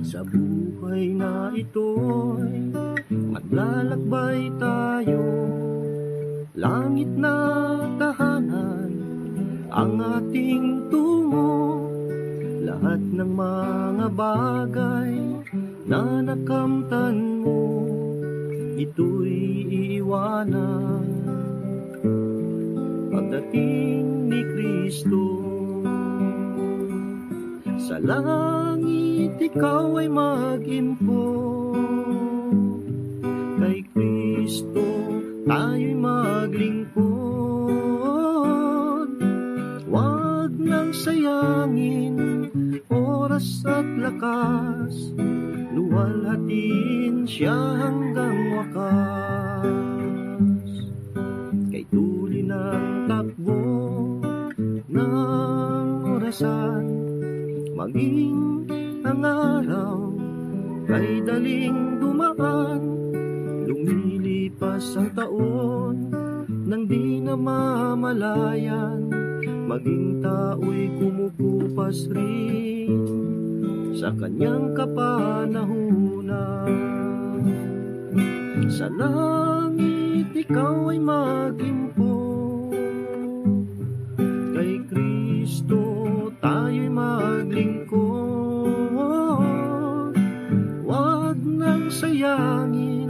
Sa buhay na ito'y maglalakbay tayo, langit na tahanan ang ating tungo. Lahat ng mga bagay na nakamtan mo, ito'y iiwanan pagdating ni Kristo. Sa langit ikaw ay mag-impo, kay Kristo tayo'y maglingkod. Huwag nang sayangin oras at lakas, luwalhatin siya hanggang wakas. Kay tuli ng takbo ng orasan, maging ang araw kay daling dumaan. Lumilipas ang taon nang di na mamalayan, maging tao'y kumukupas rin sa kanyang kapanahunan. Sa langit ikaw ay mag-impo, kay Kristo tayo'y maglingkod. Huwag nang sayangin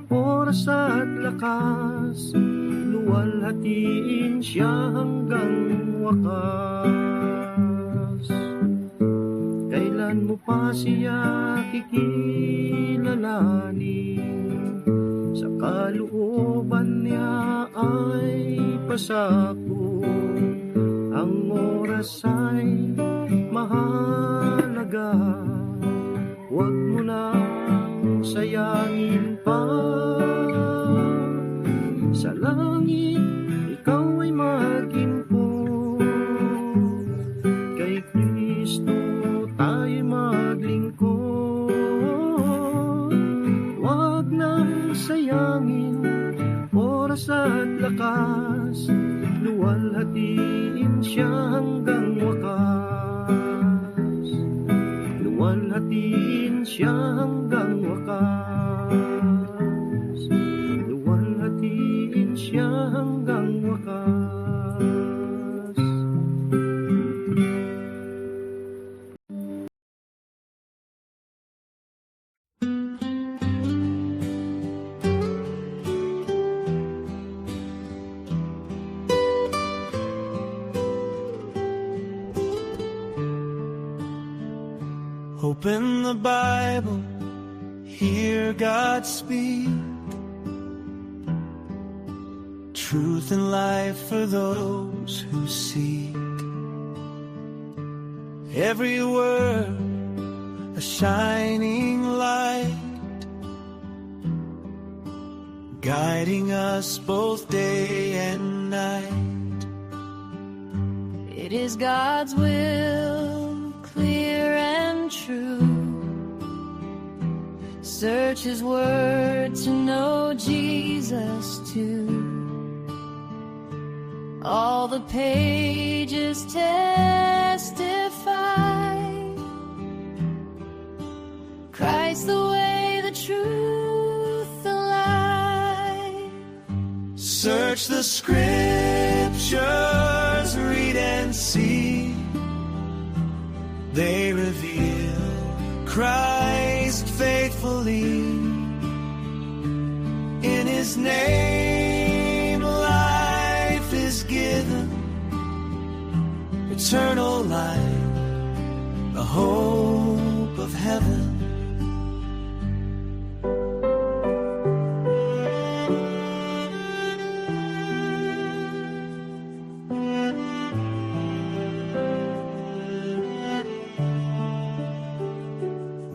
oras at lakas, luwalhatiin siya hanggang wakas. Kailan mo pa siya kikilalanin? Sa kalooban niya ay pasako. Ang oras ay mahalaga, huwag mo nang sayangin pa. Sa langit ikaw ay mag-impo, kay Kristo tayo'y maglingkod. Huwag nang sayangin oras at lakas, luwalhatiin siya hanggang wakas. Luwalhatiin siya hanggang wakas. Luwalhatiin siya hanggang wakas. Open the Bible, hear God speak. Truth and life for those who seek. Every word a shining light, guiding us both day and night. It is God's will, clear and true. Search His word to know Jesus too. All the pages testify, Christ the way, the truth, the light. Search the scriptures, read and see. They reveal Christ faithfully. In His name life is given, eternal life, the hope of heaven.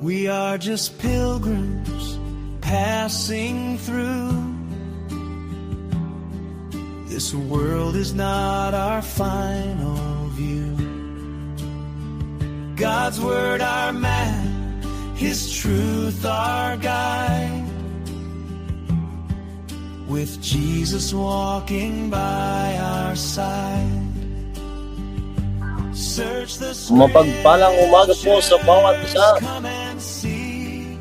We are just pilgrims passing through. This world is not our final view. God's word our map, His truth our guide. with Jesus walking by our side. Search the Mapagpalang umaga po sa bawat isa. come and see.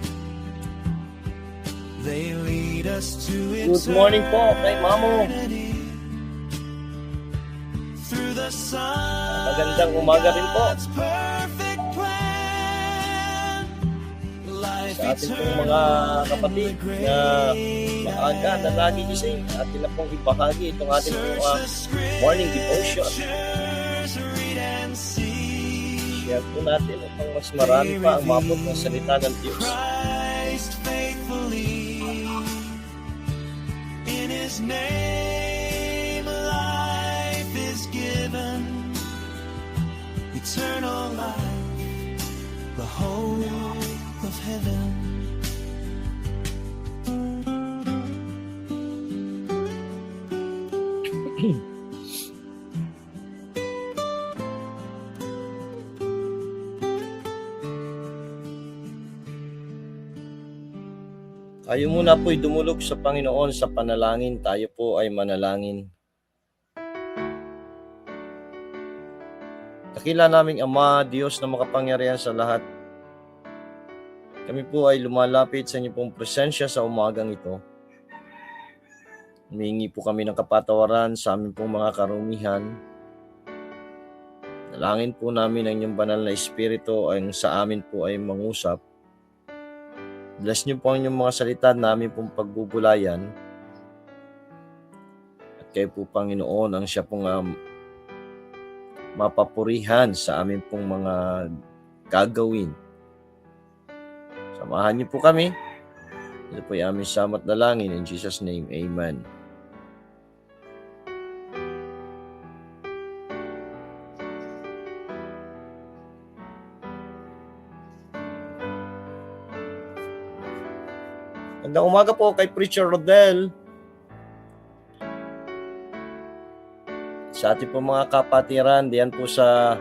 They lead us to Good morning po kay Mamo. eternity. Through the sun, Magandang umaga rin po God's perfect plan. Life sa ating pong mga kapatid na maaga na lagi gising. Atin na pong ibahagi itong ating pong morning devotion. read and see. Share po natin upang mas marami pa ang mabot ng salita ng Diyos. Christ faithfully. In His name, life is given. Eternal life, the hope of heaven. Tayo muna po'y dumulog sa Panginoon sa panalangin. Tayo po ay manalangin. Dakila naming Ama, Diyos na makapangyarihan sa lahat. Kami po ay lumalapit sa inyong pong presensya sa umagang ito. Humingi po kami ng kapatawaran sa aming pong mga karumihan. Dalangin po namin ang inyong banal na Espiritu ay sa amin po ay mangusap. Bless niyo po ang inyong mga salita namin pong pagbubulayan. At kayo po, Panginoon, ang siya pong mapapurihan sa amin pong mga gagawin. Samahan niyo po kami. Ito po yung aming samat na langin. In Jesus' name, Amen. Magandang umaga po kay Preacher Rodel. Sa ating po mga kapatiran, diyan po sa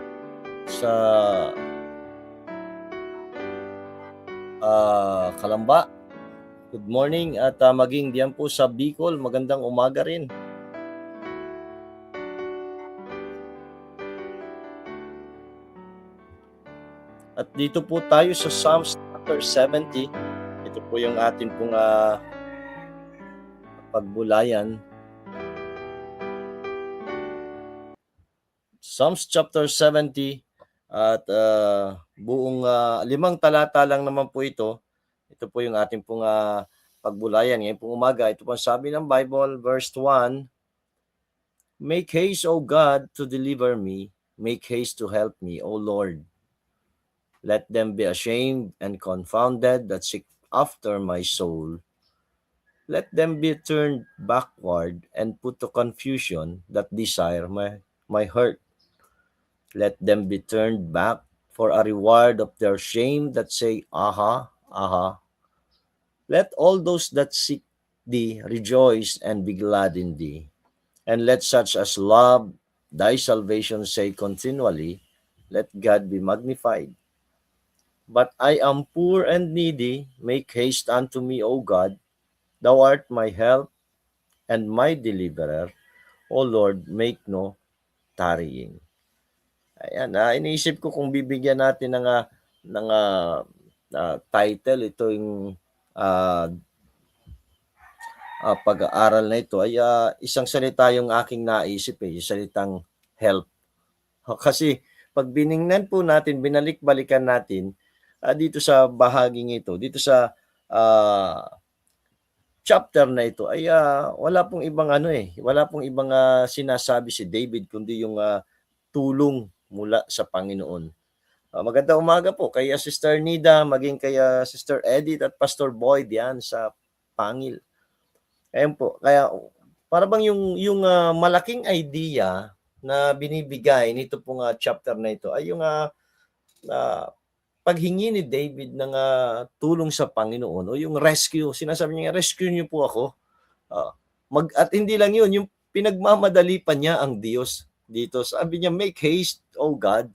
Kalamba. Good morning at maging diyan po sa Bicol, magandang umaga rin. At dito po tayo sa Psalms chapter 70. Ito po yung atin pong pagbulayan. Psalms chapter 70 at buong 5 talata lang naman po ito. Ito po yung ating pong pagbulayan. Ngayon pong umaga, ito po sabi ng Bible, verse 1, Make haste, O God, to deliver me. Make haste to help me, O Lord. Let them be ashamed and confounded that seek after my soul. Let them be turned backward and put to confusion that desire my hurt. Let them be turned back for a reward of their shame that say, Aha, aha. Let all those that seek thee rejoice and be glad in thee. And let such as love thy salvation say continually, Let God be magnified. But I am poor and needy. Make haste unto me, O God. Thou art my help and my deliverer. O Lord, make no tarrying. Ayan, iniisip ko kung bibigyan natin ng title ito yung pag-aaral na ito ay isang salita yung aking naisip yung salitang help. Kasi pag biningnan po natin, binalik-balikan natin dito sa bahaging ito, dito sa chapter na ito ay wala pong ibang wala pong ibang sinasabi si David kundi yung tulong mula sa Panginoon. Magandang umaga po kay Sister Nida, maging kay Sister Edith at Pastor Boyd yan sa Pangil. Ayun po, kaya para bang yung malaking idea na binibigay nito pong chapter na ito ay yung paghingi ni David ng tulong sa Panginoon o yung rescue. Sinasabi niya, rescue niyo po ako. At hindi lang yun, yung pinagmamadali pa niya ang Diyos dito. Sabi niya, make haste, O God.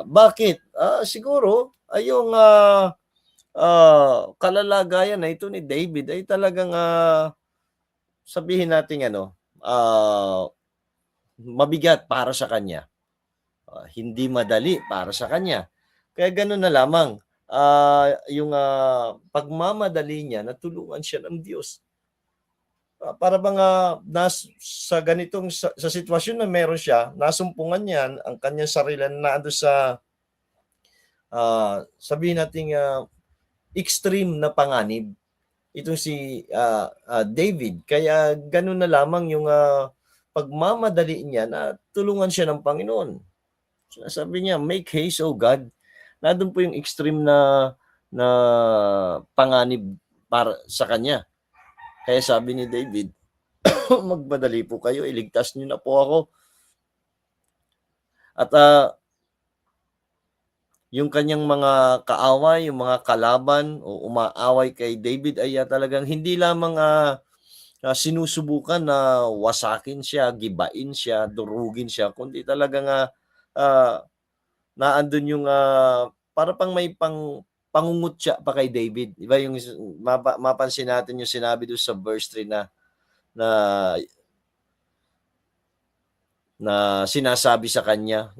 Bakit? Siguro, ay yung kalalagayan na ito ni David ay talagang sabihin natin mabigat para sa kanya. Hindi madali para sa kanya. Kaya gano'n na lamang yung pagmamadali niya na tulungan siya ng Diyos. Para bang sa ganitong sa sitwasyon na meron siya, nasumpungan niya ang kanyang sarili na ando sa sabihin nating extreme na panganib. Itong si David. Kaya gano'n na lamang yung pagmamadali niya na tulungan siya ng Panginoon. Sabi niya, make haste, O God. Nandun po yung extreme na panganib para sa kanya. Kaya sabi ni David, magmadali po kayo, iligtas niyo na po ako. At yung kanyang mga kaaway, yung mga kalaban o umaaway kay David ay talagang hindi lamang sinusubukan na wasakin siya, gibain siya, durugin siya, kundi talagang naandun yung para pang may pangungutya pa kay David. Diba yung mapansin natin yung sinabi doon sa verse 3 na sinasabi sa kanya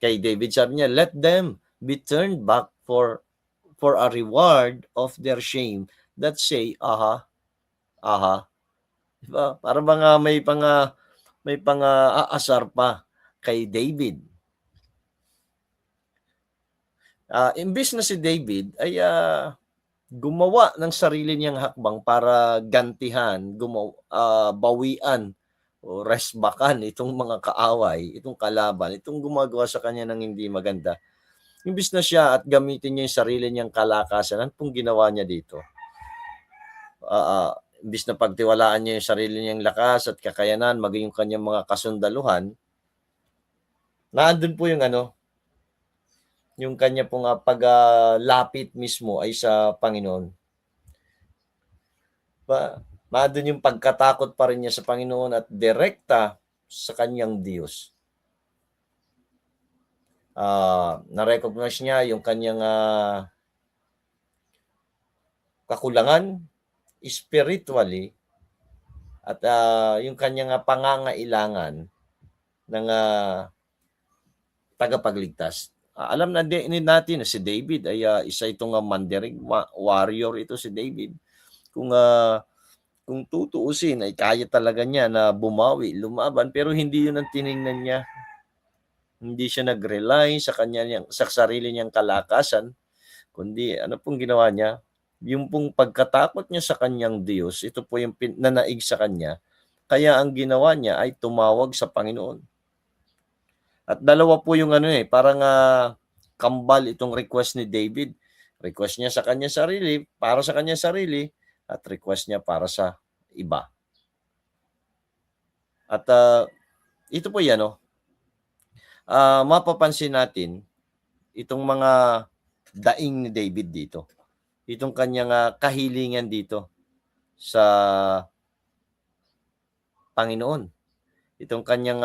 kay David, sabi niya, let them be turned back for a reward of their shame that say, aha. Diba? Para bang may aasar pa kay David. Imbis na si David ay gumawa ng sarili niyang hakbang para gantihan, bawian o resbakan itong mga kaaway, itong kalaban, itong gumagawa sa kanya ng hindi maganda. Imbis na siya at gamitin niya yung sarili niyang kalakasan, ano pong ginawa niya dito? Imbis na pagtiwalaan niya yung sarili niyang lakas at kakayanan, maging yung kanyang mga kasundaluhan, naandun po yung kanya pong paglapit mismo ay sa Panginoon. Maandun yung pagkatakot pa rin niya sa Panginoon at direkta sa kanyang Diyos. Na-recognize niya yung kanyang kakulangan spiritually at yung kanyang pangangailangan ng tagapagligtas. Alam na din natin na si David ay isa itong mandering warrior ito si David. Kung tutuusin ay kaya talaga niya na bumawi, lumaban, pero hindi yun ang tiningnan niya. Hindi siya nag-rely sa sarili niyang kalakasan, kundi ano pong ginawa niya? Yung pong pagkatakot niya sa kanyang Diyos, ito po yung nanaig sa kanya. Kaya ang ginawa niya ay tumawag sa Panginoon. At dalawa po yung parang kambal itong request ni David. Request niya sa kanya sarili, para sa kanya sarili, at request niya para sa iba. At ito po yan, mapapansin natin itong mga daing ni David dito. Itong kanyang kahilingan dito sa Panginoon. Itong kanyang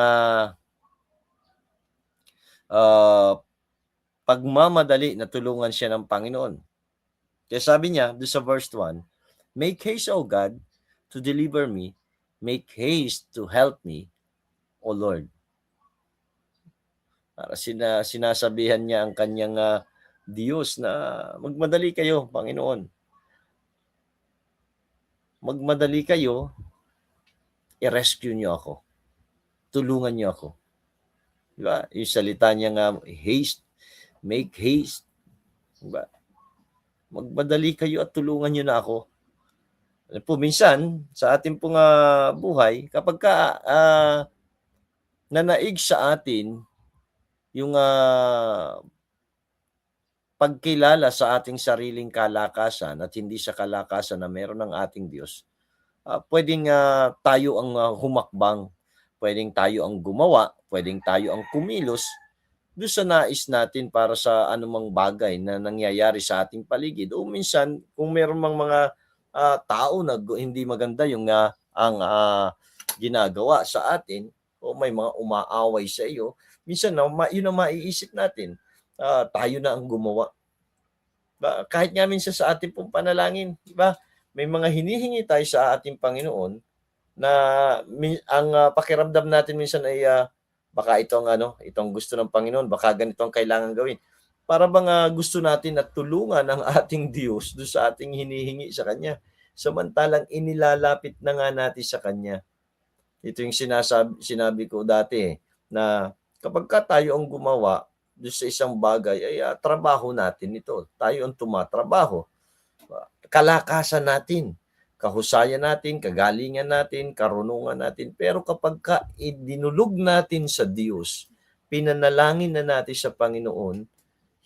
pagmamadali na tulungan siya ng Panginoon. Kaya sabi niya, doon sa verse 1, make haste, O God, to deliver me. Make haste to help me, O Lord. Para sinasabihan niya ang kanyang Diyos na magmadali kayo, Panginoon. Magmadali kayo, i-rescue niyo ako. Tulungan niyo ako. Diba? Yung salita niya nga, haste, make haste. Diba? Magmadali kayo at tulungan niyo na ako. Po, minsan, sa ating pong buhay, kapag nanaig sa atin yung pagkilala sa ating sariling kalakasan at hindi sa kalakasan na meron ng ating Diyos, pwedeng tayo ang humakbang, pwedeng tayo ang gumawa, pwedeng tayo ang kumilos doon sa nais natin para sa anumang bagay na nangyayari sa ating paligid. O minsan, kung meron mga tao na hindi maganda yung ang ginagawa sa atin, o may mga umaaway sa iyo, minsan yun ang maiisip natin. Tayo na ang gumawa. Kahit nga minsan sa ating pong panalangin, diba? May mga hinihingi tayo sa ating Panginoon na ang pakiramdam natin minsan ay baka itong gusto ng Panginoon, baka ganito ang kailangan gawin. Para bang gusto natin at tulungan ang ating Diyos doon sa ating hinihingi sa Kanya. Samantalang inilalapit na nga natin sa Kanya. Ito yung sinabi ko dati na kapag tayo ang gumawa doon sa isang bagay, ay trabaho natin ito. Tayo ang tumatrabaho. Kalakasan natin, kahusayan natin, kagalingan natin, karunungan natin. Pero kapag idinulog natin sa Diyos, pinanalangin na natin sa Panginoon,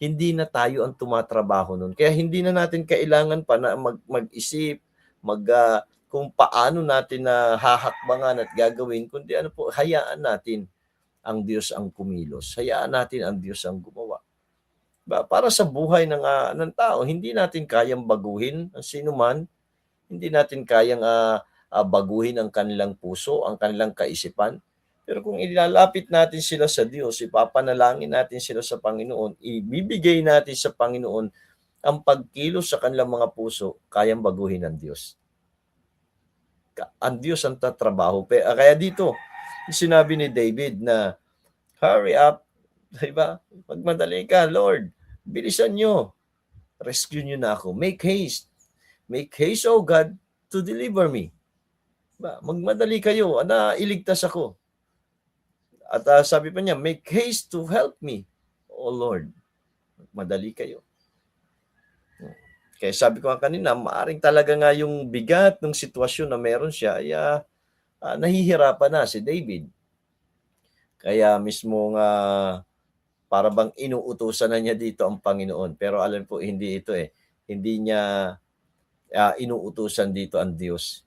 hindi na tayo ang tumatrabaho nun. Kaya hindi na natin kailangan pa na mag-isip, kung paano natin na hahakbangan at gagawin, kundi hayaan natin ang Diyos ang kumilos. Hayaan natin ang Diyos ang gumawa. Para sa buhay ng tao, hindi natin kayang baguhin ang sinuman, hindi natin kayang baguhin ang kanilang puso, ang kanilang kaisipan. Pero kung ilalapit natin sila sa Diyos, ipapanalangin natin sila sa Panginoon, ibibigay natin sa Panginoon ang pagkilos sa kanilang mga puso, kayang baguhin ng Diyos. Ang Diyos ang tatrabaho. Kaya dito, sinabi ni David na, hurry up, diba? Magmadali ka, Lord. Bilisan nyo. Rescue nyo na ako. Make haste. Make haste, O God, to deliver me. Magmadali kayo, iligtas ako. At sabi pa niya, make haste to help me, O Lord. Magmadali kayo. Kaya sabi ko kanina, maaring talaga nga yung bigat ng sitwasyon na meron siya, ay nahihirapan na si David. Kaya mismo nga, para bang inuutusan na niya dito ang Panginoon. Pero alam po, hindi ito Hindi niya inuutusan dito ang Diyos.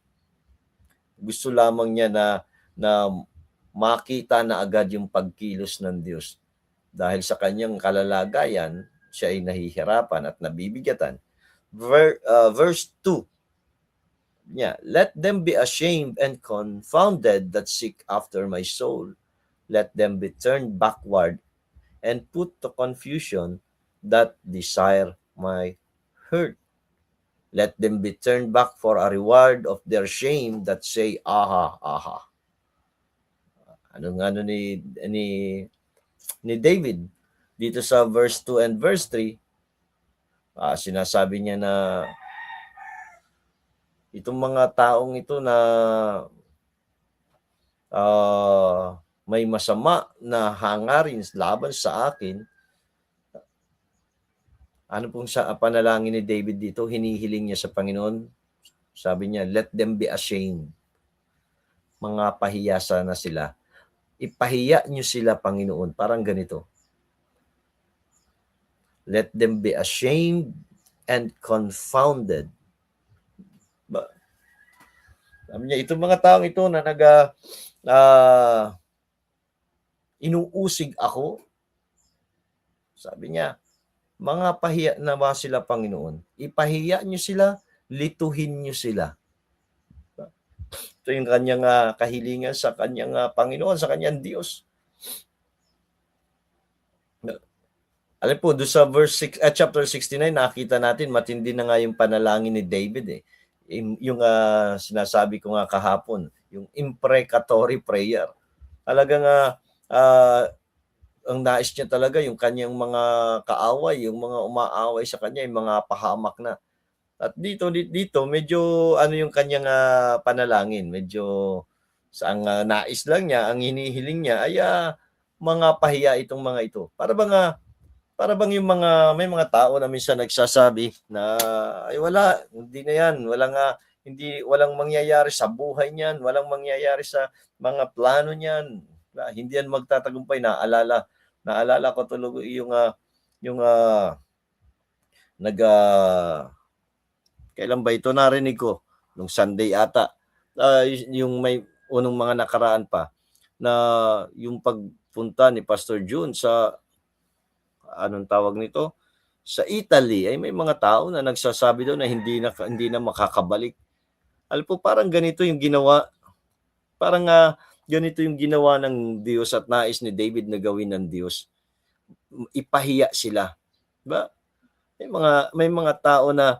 Gusto lamang niya na makita na agad yung pagkilos ng Diyos. Dahil sa kanyang kalalagayan, siya ay nahihirapan at nabibigatan. Verse 2. Yeah, let them be ashamed and confounded that seek after my soul. Let them be turned backward and put to confusion that desire my hurt. Let them be turned back for a reward of their shame that say, aha, aha. Ano ni David dito sa verse 2 and verse 3, sinasabi niya na itong mga taong ito na may masama na hangarin laban sa akin. Ano pong panalangin ni David dito? Hinihiling niya sa Panginoon. Sabi niya, let them be ashamed. Mga pahiyasa na sila. Ipahiya niyo sila, Panginoon. Parang ganito. Let them be ashamed and confounded. Sabi niya, itong mga taong ito na inuusig ako, sabi niya, mga pahiya na ba sila, Panginoon? Ipahiya niyo sila, lituhin niyo sila. Ito yung kanyang kahilingan sa kanyang Panginoon, sa kanyang Diyos. Alam po, doon sa chapter 69, nakita natin, matindi na nga yung panalangin ni David. Yung sinasabi ko nga kahapon, yung imprecatory prayer. Talagang ang nais niya talaga yung kanyang mga kaaway, yung mga umaaway sa kanya, yung mga pahamak na. At dito medyo yung kanyang panalangin, medyo ang nais lang niya, ang hinihiling niya ay mga pahiya itong mga ito. Para bang yung may mga tao na minsan nagsasabi na ay wala, hindi na yan, walang mangyayari sa buhay niyan, walang mangyayari sa mga plano niyan. Hindi yan magtatagumpay. Naalala ko tuloy yung kailan ba ito narinig ko? Nung Sunday ata. Yung may unang mga nakaraan pa na yung pagpunta ni Pastor June sa anong tawag nito? Sa Italy ay may mga tao na nagsasabi daw na hindi na makakabalik. Alam po, parang ganito yung ginawa. Parang ganito yung ginawa ng Diyos at nais ni David na gawin ng Diyos. Ipahiya sila. Diba? May mga tao na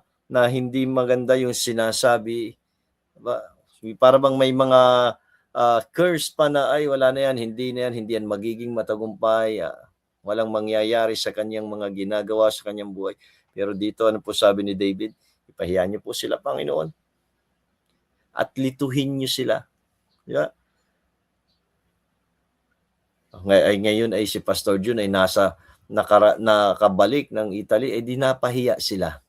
hindi maganda yung sinasabi. Diba? Para bang may mga curse pa na, ay wala na yan, hindi yan magiging matagumpay, walang mangyayari sa kanyang mga ginagawa sa kanyang buhay. Pero dito, ano po sabi ni David? Ipahiya niyo po sila, Panginoon. At lituhin niyo sila. Yeah. Ngayon ay si Pastor Jun ay nakabalik ng Italy, ay dinapahiya sila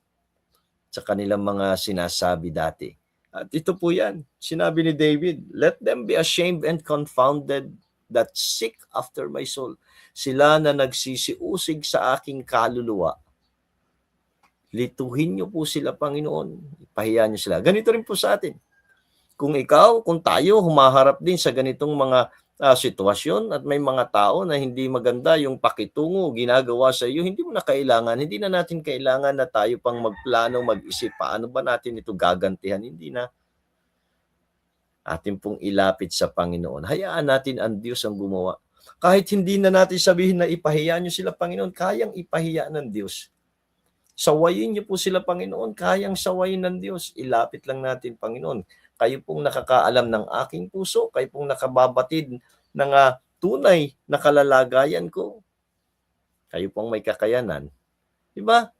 sa kanilang mga sinasabi dati. At ito po yan, sinabi ni David, let them be ashamed and confounded that seek after my soul. Sila na nagsisiusig sa aking kaluluwa. Lituhin niyo po sila, Panginoon. Ipahiya niyo sila. Ganito rin po sa atin. Kung tayo, humaharap din sa ganitong mga sitwasyon at may mga tao na hindi maganda yung pakitungo, ginagawa sa iyo, hindi na natin kailangan na tayo pang magplano, mag-isip, paano ba natin ito gagantihan? Hindi na. Atin pong ilapit sa Panginoon. Hayaan natin ang Diyos ang gumawa. Kahit hindi na natin sabihin na ipahiya niyo sila, Panginoon, kayang ipahiya ng Diyos. Sawayin niyo po sila, Panginoon, kayang sawayin ng Diyos. Ilapit lang natin, Panginoon. Kayo pong nakakaalam ng aking puso, kayo pong nakababatid ng tunay na kalalagayan ko. Kayo pong may kakayanan. Diba?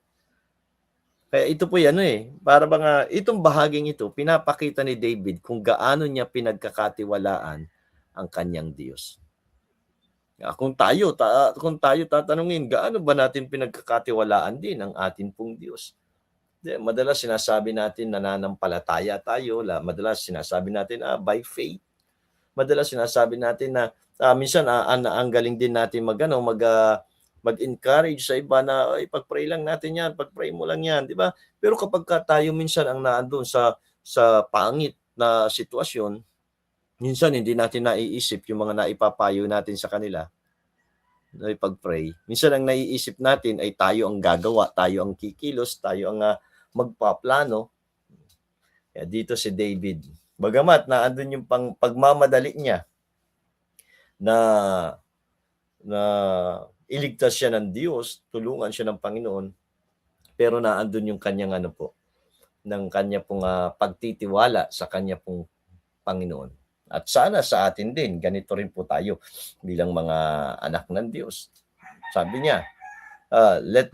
Kaya ito po yan para bang itong bahaging ito, pinapakita ni David kung gaano niya pinagkakatiwalaan ang kanyang Diyos. Kung tayo tatanungin, gaano ba natin pinagkakatiwalaan din ang atin pong Diyos? Madalas sinasabi natin nananampalataya tayo, madalas sinasabi natin by faith. Madalas sinasabi natin na minsan ang galing din natin mag-encourage sa iba na pag-pray lang natin yan, pag-pray mo lang yan, di ba? Pero kapag tayo minsan ang naandun sa pangit na sitwasyon, minsan hindi natin naiisip yung mga naipapayo natin sa kanila na pag-pray. Minsan ang naiisip natin ay tayo ang gagawa, tayo ang kikilos, tayo ang magpaplano. Kaya dito si David, bagamat na andun yung pagmamadali niya na iligtas siya ng Diyos, tulungan siya ng Panginoon, pero naandun yung kanyang ng kanya pong pagtitiwala sa kanya pong Panginoon. At sana sa atin din, ganito rin po tayo bilang mga anak ng Diyos. Sabi niya, let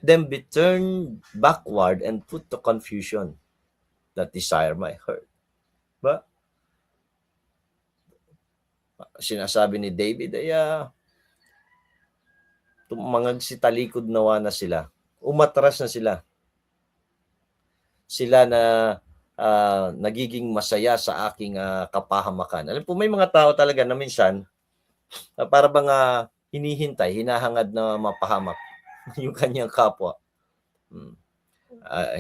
them be turned backward and put to confusion that desire my heart. Ba? Sinasabi ni David ay tumangagsi-talikod nawa na sila. Umatras na sila. Sila na nagiging masaya sa aking kapahamakan. Alam po, may mga tao talaga na minsan para bang hinahangad na mapahamak yung kanyang kapwa.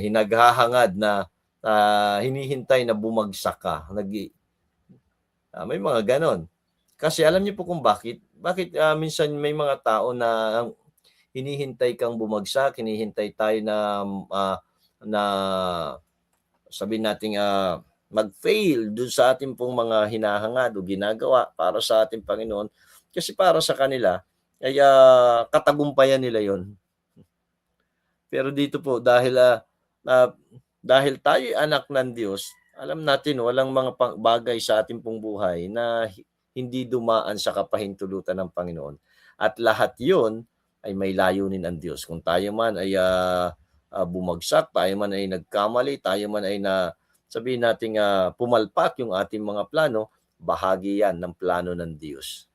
Hinaghahangad na hinihintay na bumagsak ka. May mga ganon. Kasi alam niyo po kung bakit. Bakit minsan may mga tao na hinihintay kang bumagsak, hinihintay tayo na sabihin natin mag-fail dun sa ating pong mga hinahangad o ginagawa para sa ating Panginoon. Kasi para sa kanila, ay katagumpayan nila yon. Pero dito po, dahil tayo anak ng Diyos, alam natin walang mga bagay sa ating pong buhay na hindi dumaan sa kapahintulutan ng Panginoon. At lahat yon ay may layunin ng Diyos. Kung tayo man ay bumagsak, tayo man ay nagkamali, tayo man ay sabihin natin pumalpak yung ating mga plano, bahagi yan ng plano ng Diyos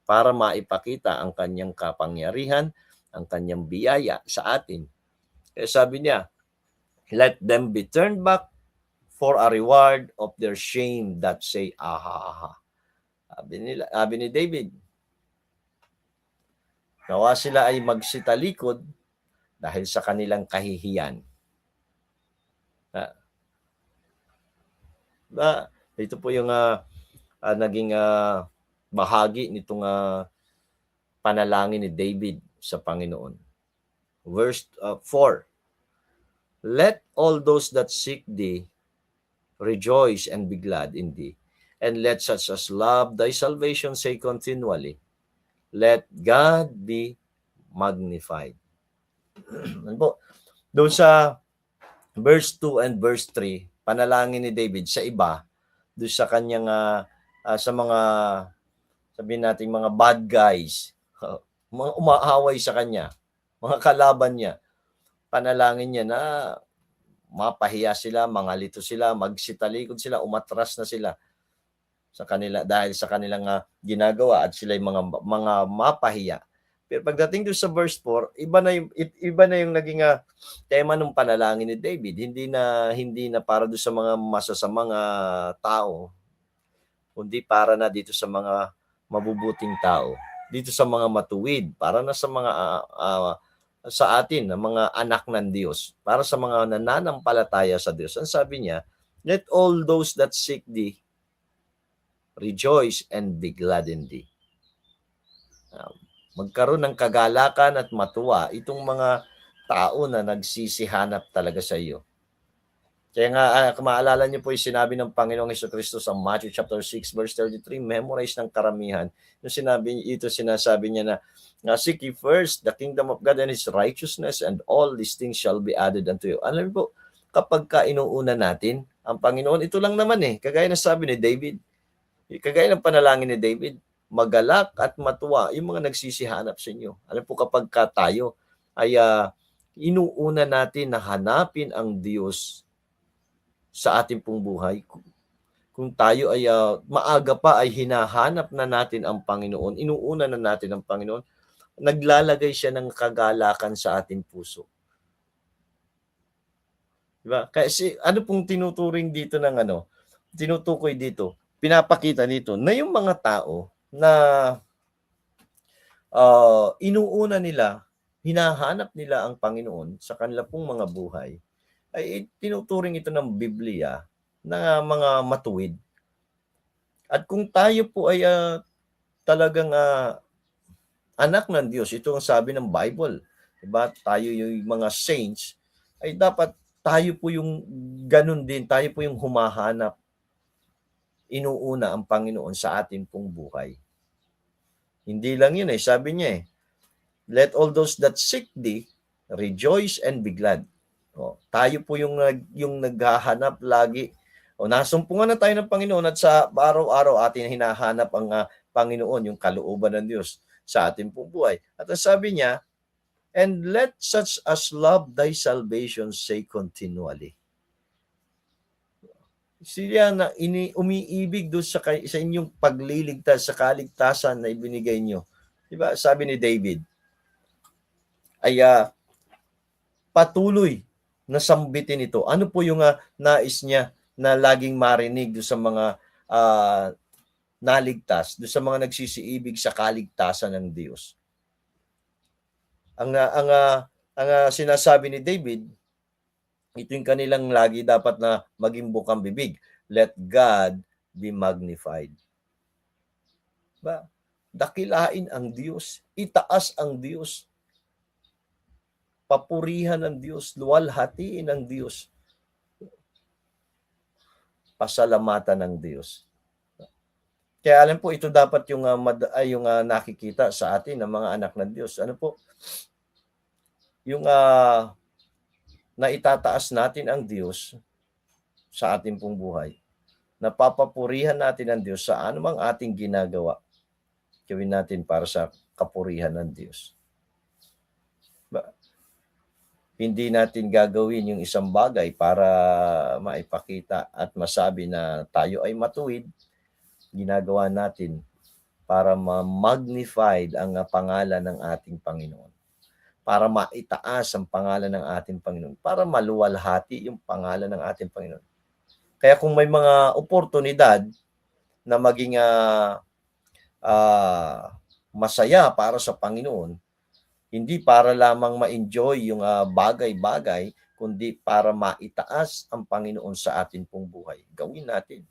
para maipakita ang kanyang kapangyarihan, ang kanyang biyaya sa atin. Kaya sabi niya, let them be turned back for a reward of their shame that say, aha. Sabi ni David, nawa sila ay magsitalikod dahil sa kanilang kahihiyan. Ito po yung naging bahagi nitong panalangin ni David sa Panginoon. Verse 4, let all those that seek thee rejoice and be glad in thee, and let such as love thy salvation say continually, let God be magnified. Doon sa verse 2 and verse 3, panalangin ni David sa iba, doon sa kanyang, sa mga, sabihin natin, mga bad guys, mga umaaway sa kanya, mga kalaban niya, panalangin niya na mapahiya sila, mangalito sila, magsitalikod sila, umatras na sila sa kanila dahil sa kanilang ginagawa at sila yung mga mapahiya. Pero pagdating doon sa verse 4, iba na yung naging tema ng panalangin ni David. Hindi na para doon sa mga masasamang tao, kundi para na dito sa mga mabubuting tao, dito sa mga matuwid, para na sa mga sa atin, na mga anak ng Diyos, para sa mga nananampalataya sa Diyos. Ang sabi niya, let all those that seek thee rejoice and be glad in thee. Magkaroon ng kagalakan at matuwa itong mga tao na nagsisihanap talaga sa iyo. Kaya nga, kung maalala niyo po yung sinabi ng Panginoong Jesucristo sa Matthew chapter 6 verse 33, memorize ng karamihan. Yung sinasabi niya na seek ye first the kingdom of God and His righteousness, and all these things shall be added unto you. Alam po, kapag inuuna natin ang Panginoon, ito lang naman kagaya ng sabi ni David, kagaya ng panalangin ni David, magalak at matuwa yung mga nagsisihanap sa inyo. Alam po, kapag tayo ay inuuna natin na hanapin ang Diyos sa ating pong buhay, kung tayo ay maaga pa ay hinahanap na natin ang Panginoon, inuuna na natin ang Panginoon, naglalagay siya ng kagalakan sa ating puso. Diba? Kasi ano pong tinuturing dito tinutukoy dito, pinapakita dito na yung mga tao na inuuna nila, hinahanap nila ang Panginoon sa kanila pong mga buhay, ay tinuturing ito ng Biblia na mga matuwid. At kung tayo po ay talagang anak ng Diyos, ito ang sabi ng Bible, diba? Tayo yung mga saints, ay dapat tayo po yung ganun din, tayo po yung humahanap, inuuna ang Panginoon sa ating pong buhay. Hindi lang yun sabi niya let all those that seek thee rejoice and be glad. Tayo po yung naghahanap lagi. Nasumpungan na tayo ng Panginoon at sa araw-araw atin hinahanap ang Panginoon, yung kalooban ng Diyos sa ating pong buhay. At ang sabi niya, and let such as love thy salvation say continually. Siya na umiibig doon sa inyong pagliligtas, sa kaligtasan na ibinigay niyo. Diba? Sabi ni David, ay patuloy na sambitin ito. Ano po yung nais niya na laging marinig doon sa mga naligtas, doon sa mga nagsisiibig sa kaligtasan ng Diyos? Ang sinasabi ni David, ito yung kanilang lagi dapat na maging bukang bibig. Let God be magnified. Dakilain ang Diyos, itaas ang Diyos, papurihan ng Diyos, luwalhatiin ng Diyos, pasalamatan ng Diyos. Kaya alam po, ito dapat yung nakikita sa atin ng mga anak ng Diyos. Ano po? Yung naitataas natin ang Diyos sa ating pong buhay. Napapapurihan natin ang Diyos sa anumang ating ginagawa. Gawin natin para sa kapurihan ng Diyos. Hindi natin gagawin yung isang bagay para maipakita at masabi na tayo ay matuwid. Ginagawa natin para ma-magnified ang pangalan ng ating Panginoon. Para maitaas ang pangalan ng ating Panginoon. Para maluwalhati yung pangalan ng ating Panginoon. Kaya kung may mga oportunidad na maging masaya para sa Panginoon, hindi para lamang ma-enjoy yung bagay-bagay, kundi para maitaas ang Panginoon sa atin pong buhay. Gawin natin.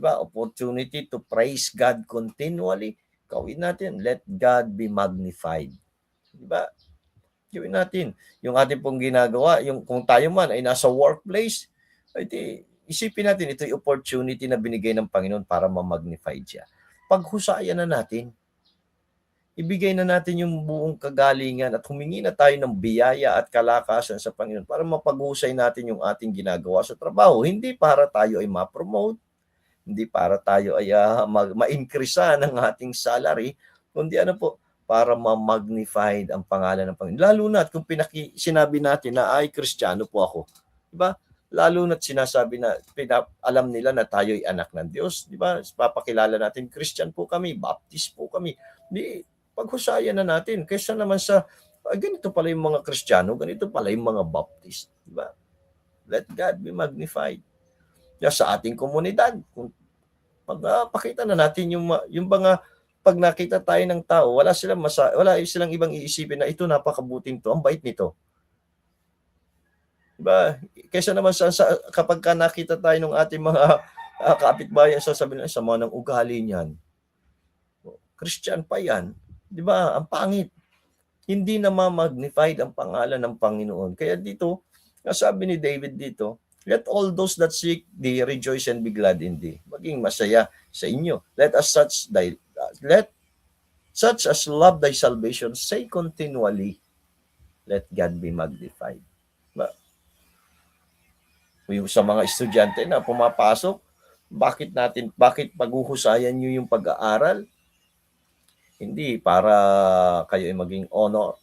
Opportunity to praise God continually. Gawin natin. Let God be magnified. Diba? Gawin natin. Yung ating pong ginagawa, kung tayo man ay nasa workplace, isipin natin, ito yung opportunity na binigay ng Panginoon para ma-magnify siya. Paghusayan na natin. ibigay na natin yung buong kagalingan at humingi na tayo ng biyaya at kalakasan sa Panginoon para mapaghusay natin yung ating ginagawa sa trabaho. Hindi para tayo ay ma-promote, hindi para tayo ay ma-increase ng ating salary, kundi ano po, para ma-magnified ang pangalan ng Panginoon. Lalo na kung sinabi natin na ay Kristiyano po ako. Diba? Lalo na't sinasabi na alam nila na tayo ay anak ng Diyos. Diba? Papakilala natin, Christian po kami, Baptist po kami. Di, paghusayan na natin. Kaysa naman sa, ganito pala yung mga Kristiyano, ganito pala yung mga Baptist. Diba? Let God be magnified. Sa ating komunidad, kung pakita na natin yung mga pag nakita tayo ng tao, wala silang ibang iisipin na ito napakabuting to, ang bait nito. Diba? Kaysa naman kapag nakita tayo ng ating mga kapitbahay, sasabihin na sama ng ugali niyan. Christian pa yan. Diba? Ang pangit. Hindi na ma-magnified ang pangalan ng Panginoon. Kaya dito, sabi ni David dito, let all those that seek thee rejoice and be glad in thee. Maging masaya sa inyo. Let such as love thy salvation say continually, let God be magnified. Yung sa mga estudyante na pumapasok, bakit paghuhusayan nyo yung pag-aaral? Hindi para kayo ay maging honor,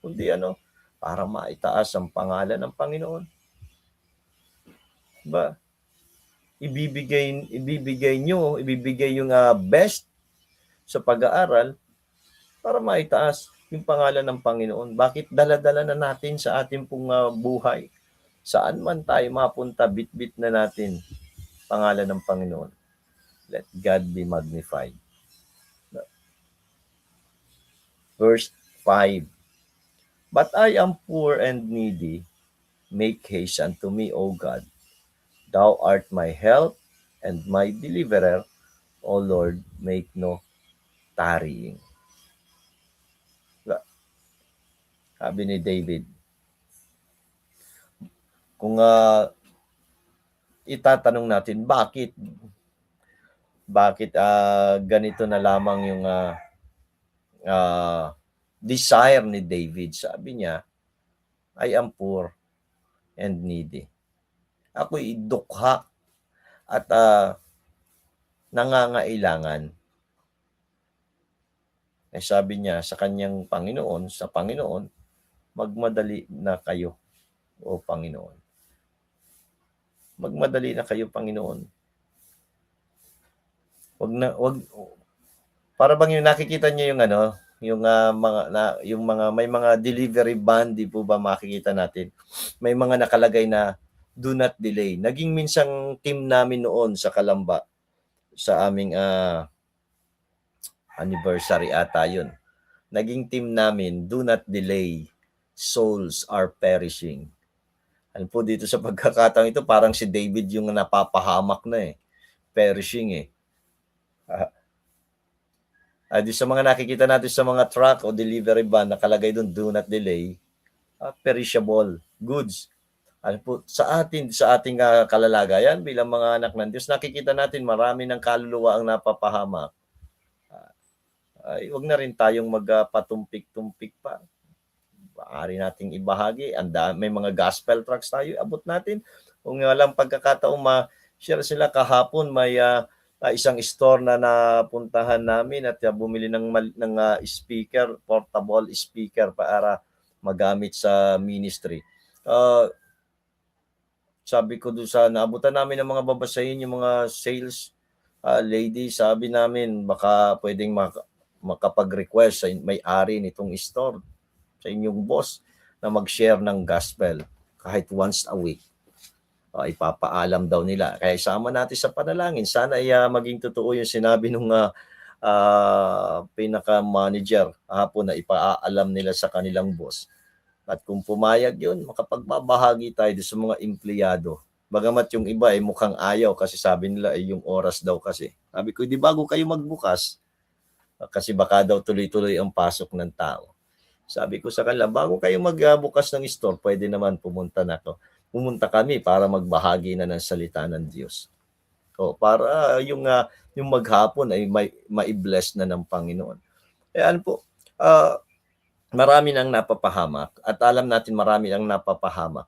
kundi para maitaas ang pangalan ng Panginoon. Diba? Ibibigay yung best sa pag-aaral para maitaas yung pangalan ng Panginoon. Bakit dala-dala na natin sa ating pong buhay? Saan man tayo mapunta, bit-bit na natin pangalan ng Panginoon. Let God be magnified. Verse 5. But I am poor and needy. Make haste unto me, O God. Thou art my help and my deliverer. O Lord, make no tarrying. Sabi ni David, kung itatanong natin bakit ganito na lamang yung desire ni David, sabi niya, I am poor and needy. Ako'y dukha at nangangailangan. Sabi niya sa kanyang Panginoon, magmadali na kayo, O Panginoon. Magmadali na kayo, Panginoon. Para bang yung nakikita niyo yung may mga delivery van, di po ba makikita natin? May mga nakalagay na do not delay. Naging minsang team namin noon sa Kalamba sa aming anniversary ata yun. Naging team namin, do not delay. Souls are perishing. Ano po dito sa pagkakataong ito, parang si David yung napapahamak na perishing sa mga nakikita natin sa mga truck o delivery van, nakalagay doon, do not delay, perishable goods. Ano po, sa ating kalalagayan bilang mga anak ng Diyos, nakikita natin marami ng kaluluwa ang napapahamak. Wag na rin tayong magpatumpik-tumpik pa. Maaari nating ibahagi. May mga gospel tracts tayo, abot natin. Kung walang pagkakataong ma-share sila kahapon, may isang store na napuntahan namin at bumili ng speaker, portable speaker para magamit sa ministry. Sabi ko doon sa naabutan namin ng mga babasahin, yung mga sales lady, sabi namin baka pwedeng makapag-request sa may-ari nitong store, sa inyong boss, na mag-share ng gospel kahit once a week. Ipapaalam daw nila. Kaya sama natin sa panalangin. Sana maging totoo yung sinabi ng pinaka-manager hapon na ipaalam nila sa kanilang boss. At kung pumayag yun, makapagbabahagi tayo sa mga empleyado. Bagamat yung iba ay mukhang ayaw kasi sabi nila ay yung oras daw kasi. Sabi ko, di bago kayo magbukas kasi baka daw tuloy-tuloy ang pasok ng tao. Sabi ko sa kanila, bago kayo magbukas ng store, pwede naman pumunta kami para magbahagi na ng salita ng Diyos. Para yung maghapon ay mai-bless na ng Panginoon. Ano po, ah, marami nang napapahamak at alam natin marami nang napapahamak.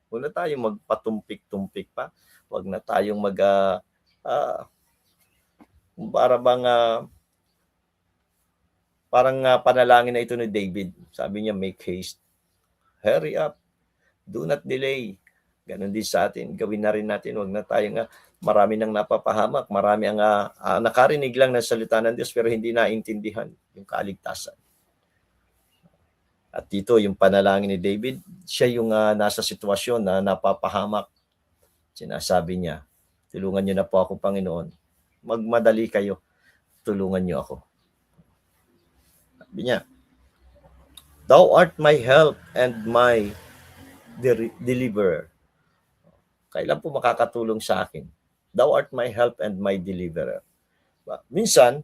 Huwag na tayong magpatumpik-tumpik pa. Huwag na tayong ah, para bang parang panalangin na ito ni David. Sabi niya, make haste. Hurry up. Do not delay. Ganon din sa atin. Gawin na rin natin. Huwag na tayong marami nang napapahamak. Marami ang nakarinig lang ng salita ng Diyos pero hindi naintindihan yung kaligtasan. At dito, yung panalangin ni David, siya yung nasa sitwasyon na napapahamak. Sinasabi niya, tulungan niyo na po ako, Panginoon. Magmadali kayo. Tulungan niyo ako. Sabi niya, Thou art my help and my deliverer. Kailan po makakatulong sa akin? Thou art my help and my deliverer. Minsan,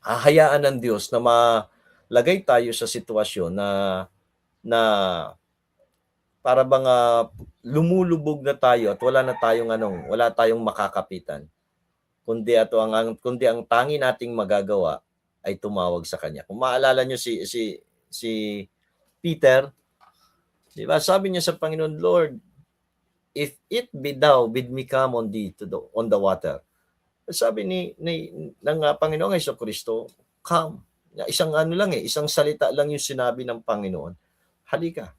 hahayaan ng Diyos na malagay tayo sa sitwasyon na para bang lumulubog na tayo at wala tayong makakapitan. Kundi ang tangi nating magagawa ay tumawag sa kanya. Kung maalala niyo si Peter, di ba? Sabi niya sa Panginoon, Lord, if it be thou, bid me come on the water. Sabi ng Panginoong Jesucristo, come. Isang isang salita lang yung sinabi ng Panginoon. Halika.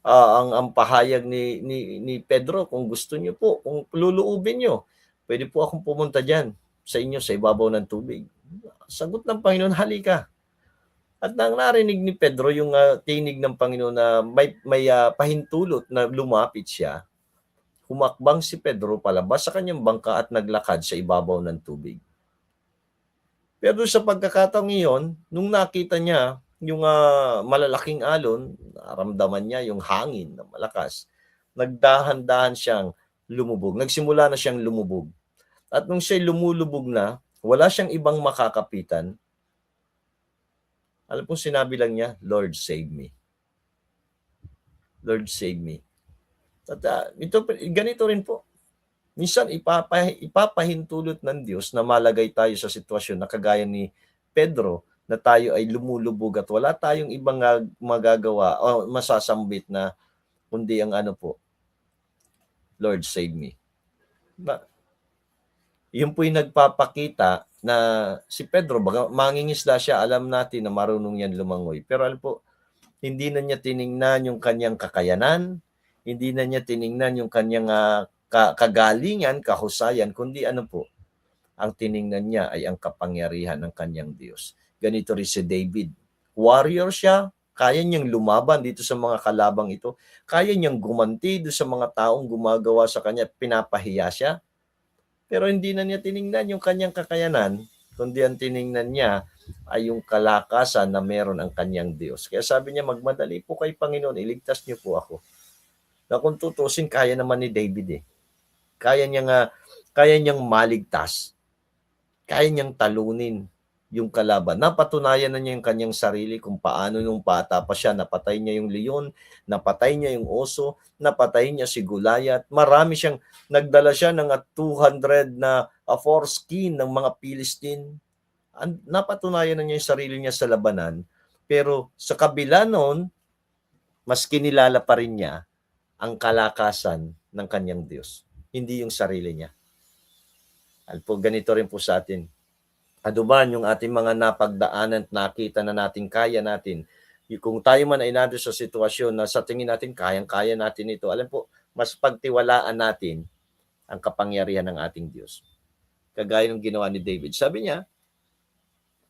Ang pahayag ni Pedro, kung gusto niyo po, kung luluubin niyo, pwede po akong pumunta diyan sa inyo sa ibabaw ng tubig. Sagot ng Panginoon, halika. At nang narinig ni Pedro yung tinig ng Panginoon na may pahintulot na lumapit siya, humakbang si Pedro palabas sa kanyang bangka at naglakad sa ibabaw ng tubig. Pero sa pagkakataong iyon, nung nakita niya yung malalaking alon, naramdaman niya yung hangin na malakas, nagdahan-dahan siyang lumubog. Nagsimula na siyang lumubog. At nung siya lumulubog na, wala siyang ibang makakapitan. Alam po, sinabi lang niya, Lord, save me. Lord, save me. At ganito rin po. Minsan, ipapahintulot ng Diyos na malagay tayo sa sitwasyon na kagaya ni Pedro, na tayo ay lumulubog at wala tayong ibang magagawa o masasambit na kundi ang Lord, save me. Yun po yung nagpapakita na si Pedro, mangingisda siya, alam natin na marunong yan lumangoy. Pero alam po, hindi na niya tiningnan yung kanyang kakayanan, hindi na niya tiningnan yung kanyang kagalingan, kahusayan, kundi ang tiningnan niya ay ang kapangyarihan ng kanyang Diyos. Ganito rin si David. Warrior siya, kaya niyang lumaban dito sa mga kalabang ito, kaya niyang gumanti dito sa mga taong gumagawa sa kanya, pinapahiya siya. Pero hindi na niya tiningnan yung kanyang kakayanan, kundi ang tiningnan niya ay yung kalakasan na meron ang kanyang Diyos. Kaya sabi niya, magmadali po kay Panginoon, iligtas niyo po ako. Na kung tutusin, kaya naman ni David Kaya niyang maligtas. Kaya niyang talunin yung kalaban. Napatunayan na niya yung kanyang sarili kung paano nung bata pa siya, napatay niya yung leon, napatay niya yung oso, napatay niya si Goliath. Marami nagdala siya ng 200 na foreskin ng mga Philistine. Napatunayan na niya yung sarili niya sa labanan. Pero sa kabila noon, mas kinilala pa rin niya ang kalakasan ng kanyang Diyos. Hindi yung sarili niya. Alpo, ganito rin po sa atin. Aduman yung ating mga napagdaanan at nakita na natin, kaya natin. Kung tayo man ay nandun sa sitwasyon na sa tingin natin, kayang-kaya natin ito, alam po, mas pagtiwalaan natin ang kapangyarihan ng ating Diyos. Kagaya ng ginawa ni David. Sabi niya,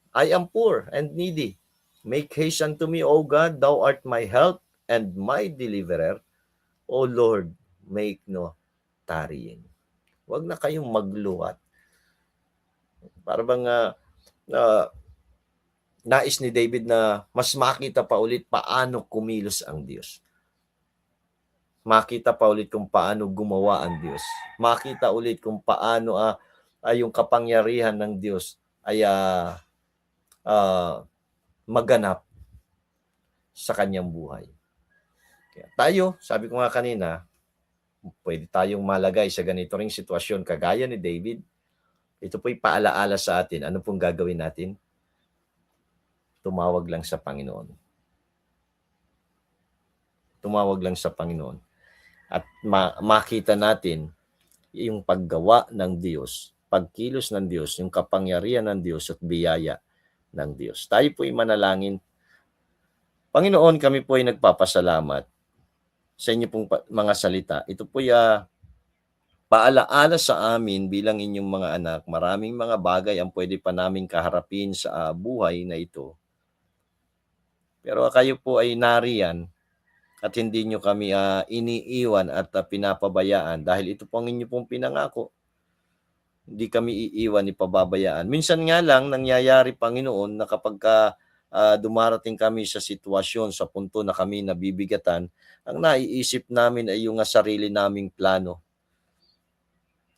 I am poor and needy. Make haste unto me, O God, thou art my help and my deliverer. O Lord, make no tarrying. Huwag na kayong magluwat. Para bang nais ni David na mas makita pa ulit paano kumilos ang Diyos. Makita pa ulit kung paano gumawa ang Diyos. Makita ulit kung paano yung kapangyarihan ng Diyos ay maganap sa kanyang buhay. Kaya tayo, sabi ko nga kanina, pwede tayong malagay sa ganito ring sitwasyon kagaya ni David. Ito po'y paalaala sa atin. Ano pong gagawin natin? tumawag lang sa Panginoon. Tumawag lang sa Panginoon. At makita natin yung paggawa ng Diyos, pagkilos ng Diyos, yung kapangyarihan ng Diyos at biyaya ng Diyos. Tayo po'y manalangin. Panginoon, kami po ay nagpapasalamat sa inyo pong mga salita. Ito po'y paalaala sa amin bilang inyong mga anak. Maraming mga bagay ang pwede pa naming kaharapin sa buhay na ito. Pero kayo po ay nariyan at hindi nyo kami iniiwan at pinapabayaan dahil ito po ang inyo pong pinangako. Hindi kami iiwan, ipababayaan. Minsan nga lang nangyayari, Panginoon, na kapag dumarating kami sa sitwasyon, sa punto na kami nabibigatan, ang naiisip namin ay yung sarili naming plano.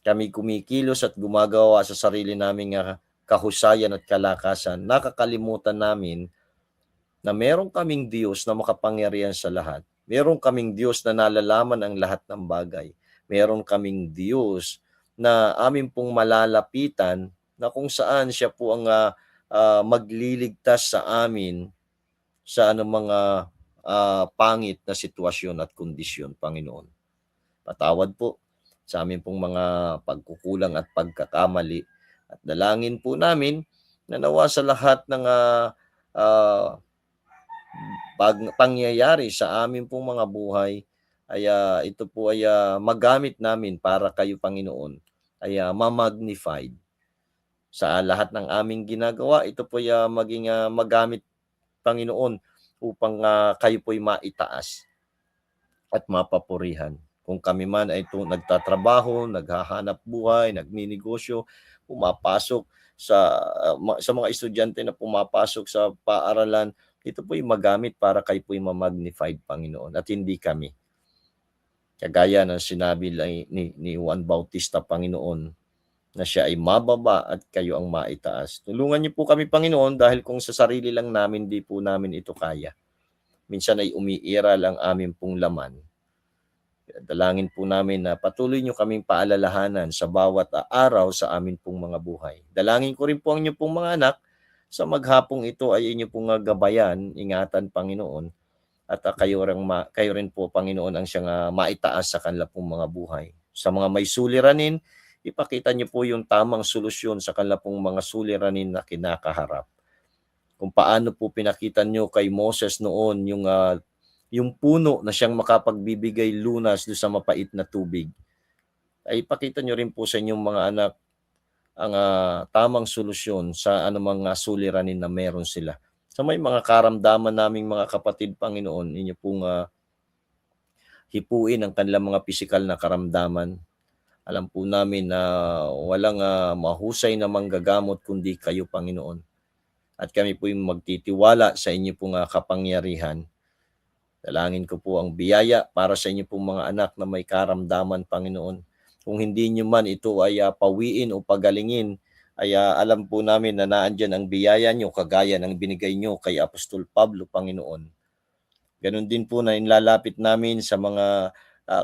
Kami kumikilos at gumagawa sa sarili naming kahusayan at kalakasan. Nakakalimutan namin na meron kaming Diyos na makapangyarihan sa lahat. Meron kaming Diyos na nalalaman ang lahat ng bagay. Meron kaming Diyos na amin pong malalapitan na kung saan siya po ang magliligtas sa amin sa mga pangit na sitwasyon at kondisyon, Panginoon. Patawad po sa amin pong mga pagkukulang at pagkakamali. At dalangin po namin na nawa sa lahat ng pangyayari sa amin pong mga buhay ay ito po ay magamit namin para kayo, Panginoon, ay ma-magnified sa lahat ng aming ginagawa. Ito po ay maging magamit, Panginoon, upang kayo po ay maitaas at mapapurihan. Kung kami man ay nagtatrabaho, naghahanap buhay, nagninegosyo, pumapasok sa mga estudyante na pumapasok sa paaralan, ito po ay magamit para kayo po ay ma-magnified, Panginoon, at hindi kami. Kagaya ng sinabi ni Juan Bautista, Panginoon, na siya ay mababa at kayo ang maitaas. Tulungan niyo po kami, Panginoon, dahil kung sa sarili lang namin, di po namin ito kaya. Minsan ay umiiral ang aming pong laman. Dalangin po namin na patuloy niyo kaming paalalahanan sa bawat araw sa amin pong mga buhay. Dalangin ko rin po ang inyong pong mga anak sa maghapong ito ay inyo pong gabayan, ingatan, Panginoon, at kayo rin po, Panginoon, ang siyang maitaas sa kanila pong mga buhay. Sa mga may suliranin, ipakita niyo po yung tamang solusyon sa kanila pong mga suliranin na kinakaharap. Kung paano po pinakita niyo kay Moses noon yung puno na siyang makapagbibigay lunas doon sa mapait na tubig, ay ipakita niyo rin po sa inyong mga anak ang tamang solusyon sa anumang suliranin na meron sila. Sa may mga karamdaman naming mga kapatid, Panginoon, inyo pong hipuin ang kanilang mga pisikal na karamdaman. Alam po namin na walang mahusay na manggagamot kundi kayo, Panginoon. At kami po yung magtitiwala sa inyo pong kapangyarihan. Dalangin ko po ang biyaya para sa inyo pong mga anak na may karamdaman, Panginoon. Kung hindi nyo man ito ay pawiin o pagalingin, ay alam po namin na naandyan ang biyaya nyo, kagaya ng binigay nyo kay Apostol Pablo, Panginoon. Ganon din po na inlalapit namin sa mga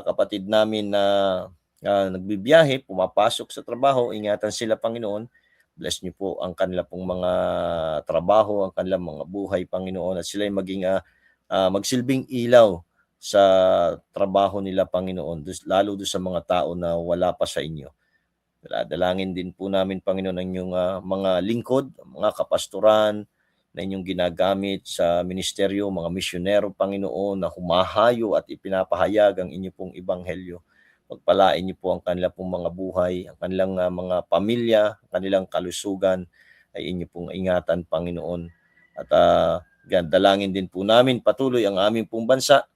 kapatid namin na nagbibiyahe, pumapasok sa trabaho. Ingatan sila, Panginoon. Bless nyo po ang kanila pong mga trabaho, ang kanilang mga buhay, Panginoon, at sila ay maging magsilbing ilaw sa trabaho nila, Panginoon, lalo doon sa mga tao na wala pa sa inyo. Dalangin din po namin, Panginoon, ang inyong mga lingkod, mga kapastoran na inyong ginagamit sa ministeryo, mga misyonero, Panginoon, na humahayo at ipinapahayag ang inyo pong ebanghelyo. Pagpalain niyo po ang kanila pong mga buhay, ang kanilang mga pamilya, ang kanilang kalusugan, ay inyo pong ingatan, Panginoon. At dalangin din po namin patuloy ang aming pong bansa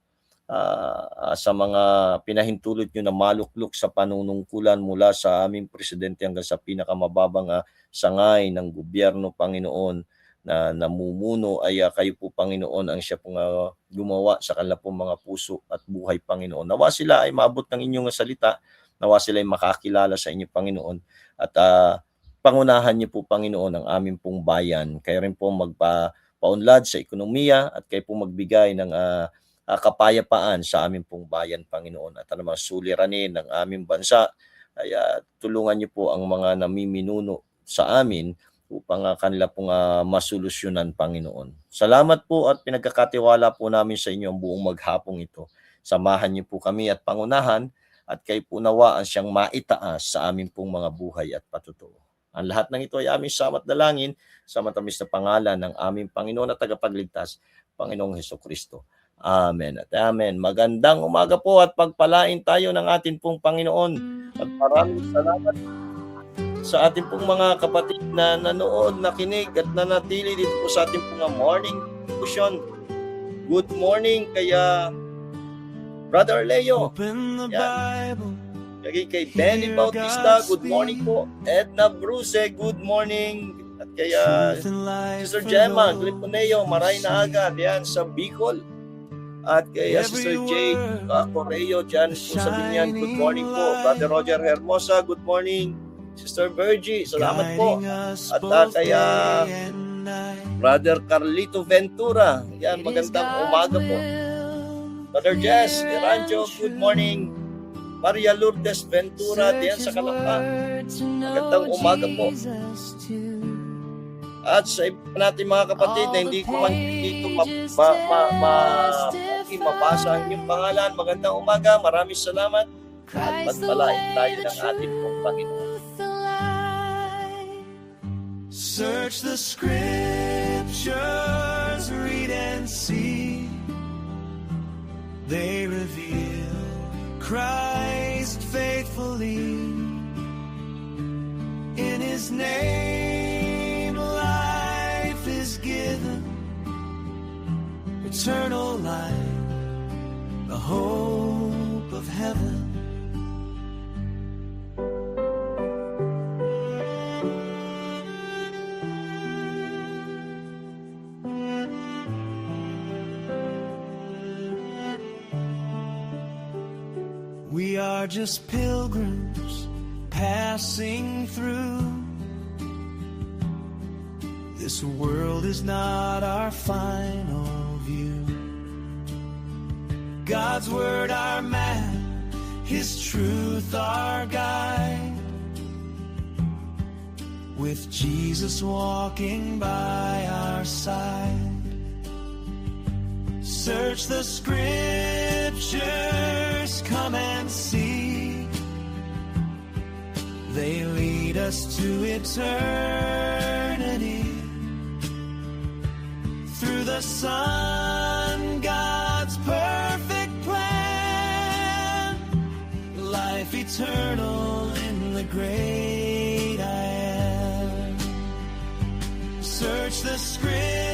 sa mga pinahintulot nyo na maluklok sa panunungkulan mula sa aming presidente hanggang sa pinakamababang sangay ng gobyerno, Panginoon, na namumuno, ay kayo po, Panginoon, ang siya pong gumawa sa kanila pong mga puso at buhay, Panginoon. Nawa sila ay maabot ng inyong salita, nawa sila ay makakilala sa inyo, Panginoon, at pangunahan niyo po, Panginoon, ang aming pong bayan. Kayo rin po magpaunlad sa ekonomiya at kayo po magbigay ng kapayapaan sa aming pong bayan, Panginoon, at anumang suliranin ng aming bansa ay tulungan niyo po ang mga namiminuno sa amin upang kanila pong masolusyonan, Panginoon. Salamat po at pinagkakatiwala po namin sa inyo ang buong maghapong ito. Samahan niyo po kami at pangunahan at kayo po nawaan siyang maitaas sa aming pong mga buhay at patutuo. Ang lahat ng ito ay aming samat dalangin sa matamis na pangalan ng aming Panginoon at tagapagligtas, Panginoong Hesukristo. Amen at amen. Magandang umaga po at pagpalain tayo ng ating pong Panginoon. At maraming salamat sa ating pong mga kapatid na nanood, nakinig at nanatili dito po sa ating pong morning devotion. Good morning kaya Brother Leo. Open the Yan. Bible. Kay Benny Bautista, good morning po. Edna Bruce, good morning. At kaya Truth and life Sister for Gemma those Gliponeo, maray na agad yan sa Bicol. At kaya Sister Jade Correo dyan po sa Binyan, good morning po. Brother Roger Hermosa, good morning. Sister Virgie, salamat po. guiding us At both kaya day and night. Brother Carlito Ventura, yan, magandang umaga po. Brother Jess Eranjo, good morning. Maria Lourdes Ventura, diyan sa Kalamba. Magandang umaga po. At sa iba natin mga kapatid na hindi ko man dito mabasa ang inyong pangalan, magandang umaga, maraming salamat. At pagpalain tayo ng ating pong Panginoon. Search the scriptures, read and see. They reveal Christ faithfully. In His name life is given, eternal life, the hope of heaven. We are just pilgrims passing through. This world is not our final view. God's word our map, His truth our guide. With Jesus walking by our side. Search the scriptures, come and see. They lead us to eternity. Through the Son, God's perfect plan. Life eternal in the great I am. Search the scriptures.